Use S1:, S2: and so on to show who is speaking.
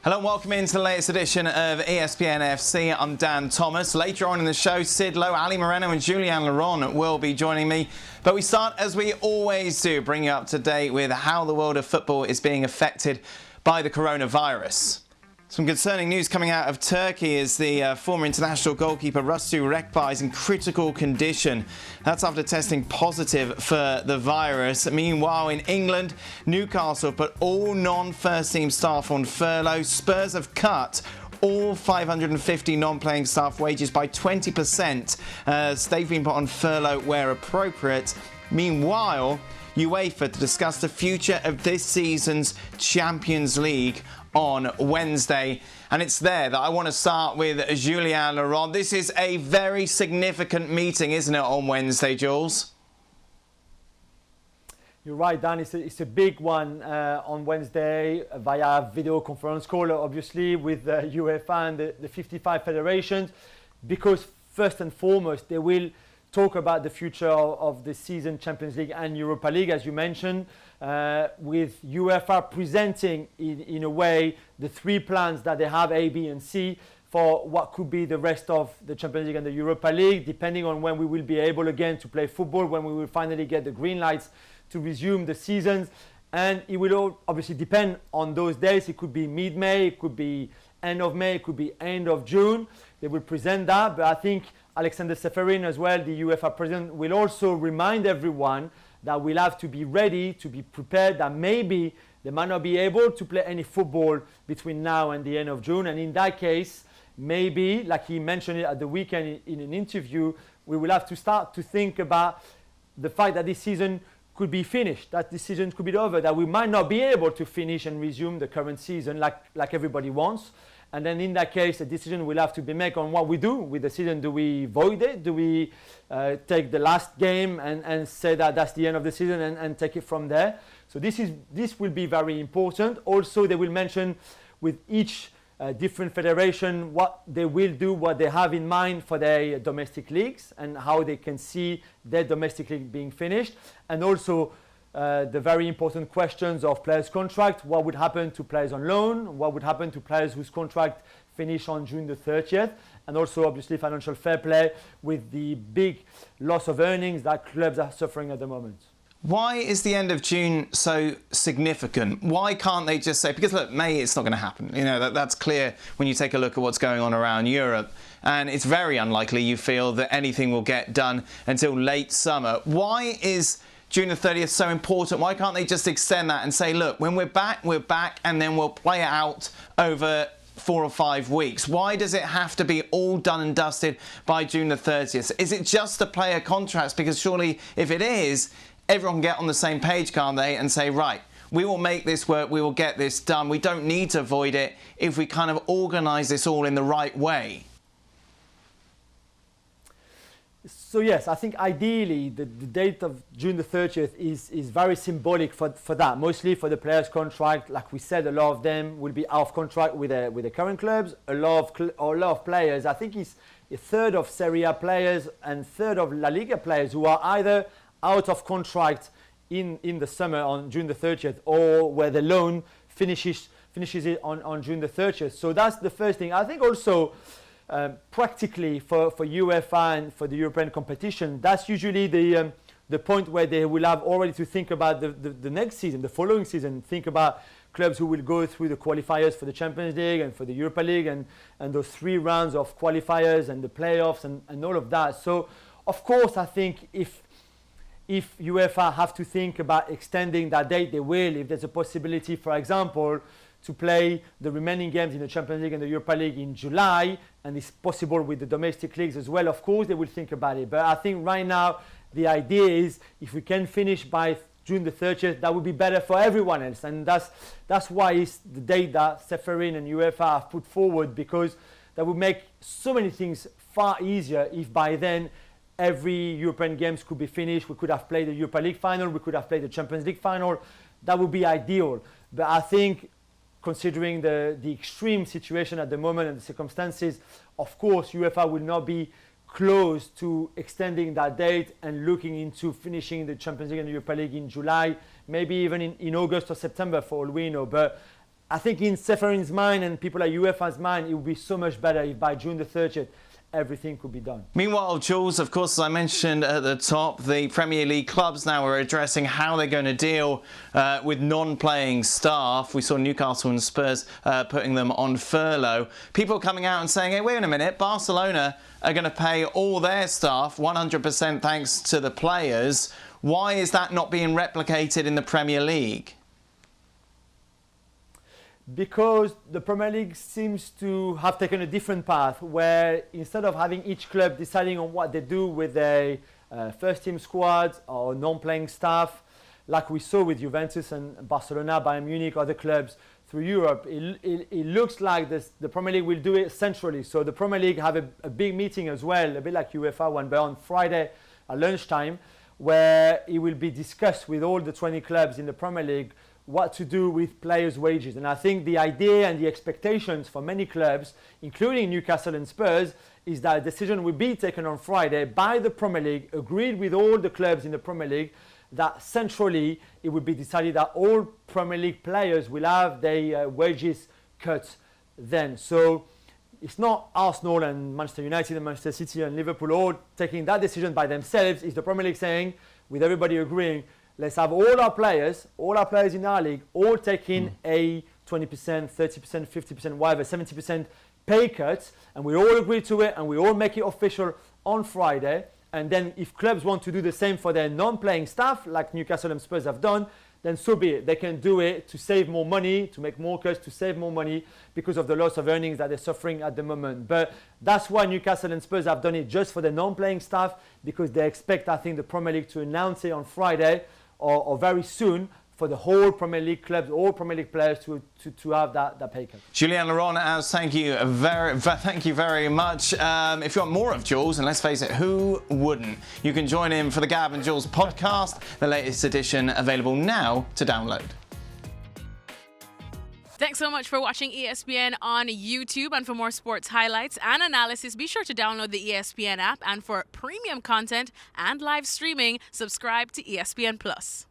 S1: Hello and welcome into the latest edition of ESPN FC. I'm Dan Thomas. Later on in the show, Sid Lowe, Ali Moreno and Julien Laurens will be joining me. But we start, as we always do, bringing you up to date with how the world of football is being affected by the coronavirus. Some concerning news coming out of Turkey is the former international goalkeeper Rasu Rekbar is in critical condition. That's after testing positive for the virus. Meanwhile, in England, Newcastle put all non-first team staff on furlough. Spurs have cut all 550 non-playing staff wages by 20% as they've been put on furlough where appropriate. Meanwhile, UEFA to discuss the future of this season's Champions League on Wednesday. And it's there that I want to start with Julien Laurens. This is a very significant meeting, isn't it, on Wednesday, Jules?
S2: You're right, Dan. It's a big one on Wednesday via video conference call, obviously, with UEFA and the 55 federations, because first and foremost, they will talk about the future of the season Champions League and Europa League, as you mentioned, with UEFA presenting in a way the three plans that they have, A, B and C, for what could be the rest of the Champions League and the Europa League, depending on when we will be able again to play football, when we will finally get the green lights to resume the seasons. And it will all obviously depend on those days. It could be mid-May, it could be end of May, it could be end of June. They will present that, but I think Alexander Seferin as well, the UEFA president, will also remind everyone that we'll have to be ready, to be prepared, that maybe they might not be able to play any football between now and the end of June. And in that case, maybe, like he mentioned it at the weekend in an interview, we will have to start to think about the fact that this season could be finished, that this season could be over, that we might not be able to finish and resume the current season like everybody wants. And then in that case, a decision will have to be made on what we do with the season. Do we void it? Do we take the last game and say that that's the end of the season and take it from there? So this will be very important. Also, they will mention with each different federation what they will do, what they have in mind for their domestic leagues and how they can see their domestic league being finished. And also the very important questions of players' contract, what would happen to players on loan, what would happen to players whose contract finish on June the 30th, and also obviously financial fair play with the big loss of earnings that clubs are suffering at the moment.
S1: Why is the end of June so significant? Why can't they just say, because look, May it's not going to happen. You know, that's clear when you take a look at what's going on around Europe. And it's very unlikely you feel that anything will get done until late summer. Why is June the 30th so important? Why can't they just extend that and say, look, when we're back, and then we'll play it out over 4 or 5 weeks? Why does it have to be all done and dusted by June the 30th? Is it just the player contracts? Because surely if it is, everyone can get on the same page, can't they, and say, right, we will make this work, we will get this done. We don't need to avoid it if we kind of organise this all in the right way.
S2: So yes, I think ideally the date of June the 30th is very symbolic for that, mostly for the players' contract. Like we said, a lot of them will be out of contract with the current clubs. A lot of players, I think it's a third of Serie A players and third of La Liga players who are either out of contract in the summer on June the 30th or where the loan finishes it on June the 30th. So that's the first thing. I think also practically for UEFA and for the European competition, that's usually the point where they will have already to think about the next season, the following season, think about clubs who will go through the qualifiers for the Champions League and for the Europa League and those 3 rounds of qualifiers and the playoffs and all of that. So of course I think if UEFA have to think about extending that date, they will. If there's a possibility, for example, to play the remaining games in the Champions League and the Europa League in July, and it's possible with the domestic leagues as well, of course they will think about it. But I think right now the idea is if we can finish by June the 30th, that would be better for everyone else. And that's why it's the date that Seferin and UEFA have put forward, because that would make so many things far easier if by then every European games could be finished. We could have played the Europa League final, we could have played the Champions League final. That would be ideal. But I think considering the extreme situation at the moment and the circumstances, of course UEFA will not be close to extending that date and looking into finishing the Champions League and the Europa League in July, maybe even in August or September for all we know. But I think in Seferin's mind and people at UEFA's mind, it would be so much better if by June the 30th, everything could be done.
S1: Meanwhile, Jules, of course, as I mentioned at the top, the Premier League clubs now are addressing how they're going to deal with non-playing staff. We saw Newcastle and Spurs putting them on furlough. People coming out and saying, hey, wait a minute, Barcelona are going to pay all their staff 100% thanks to the players. Why is that not being replicated in the Premier League?
S2: Because the Premier League seems to have taken a different path where instead of having each club deciding on what they do with their first team squads or non-playing staff, like we saw with Juventus and Barcelona, Bayern Munich, other clubs through Europe, it looks like the Premier League will do it centrally. So the Premier League have a big meeting as well, a bit like UEFA one, but on Friday at lunchtime, where it will be discussed with all the 20 clubs in the Premier League what to do with players' wages. And I think the idea and the expectations for many clubs, including Newcastle and Spurs, is that a decision will be taken on Friday by the Premier League, agreed with all the clubs in the Premier League, that centrally it will be decided that all Premier League players will have their wages cut then. So it's not Arsenal and Manchester United and Manchester City and Liverpool all taking that decision by themselves. It's the Premier League saying, with everybody agreeing, let's have all our players in our league, all taking a 20%, 30%, 50%, whatever, 70% pay cut, and we all agree to it, and we all make it official on Friday. And then if clubs want to do the same for their non-playing staff, like Newcastle and Spurs have done, then so be it. They can do it to save more money, to make more cuts, to save more money because of the loss of earnings that they're suffering at the moment. But that's why Newcastle and Spurs have done it just for the non-playing staff, because they expect, I think, the Premier League to announce it on Friday or very soon for the whole Premier League clubs, all Premier League players to have that pay cut.
S1: Julien Laurens, thank you very much. If you want more of Jules, and let's face it, who wouldn't? You can join in for the Gab and Jules podcast, the latest edition available now to download.
S3: Thanks so much for watching ESPN on YouTube. And for more sports highlights and analysis, be sure to download the ESPN app. And for premium content and live streaming, subscribe to ESPN Plus.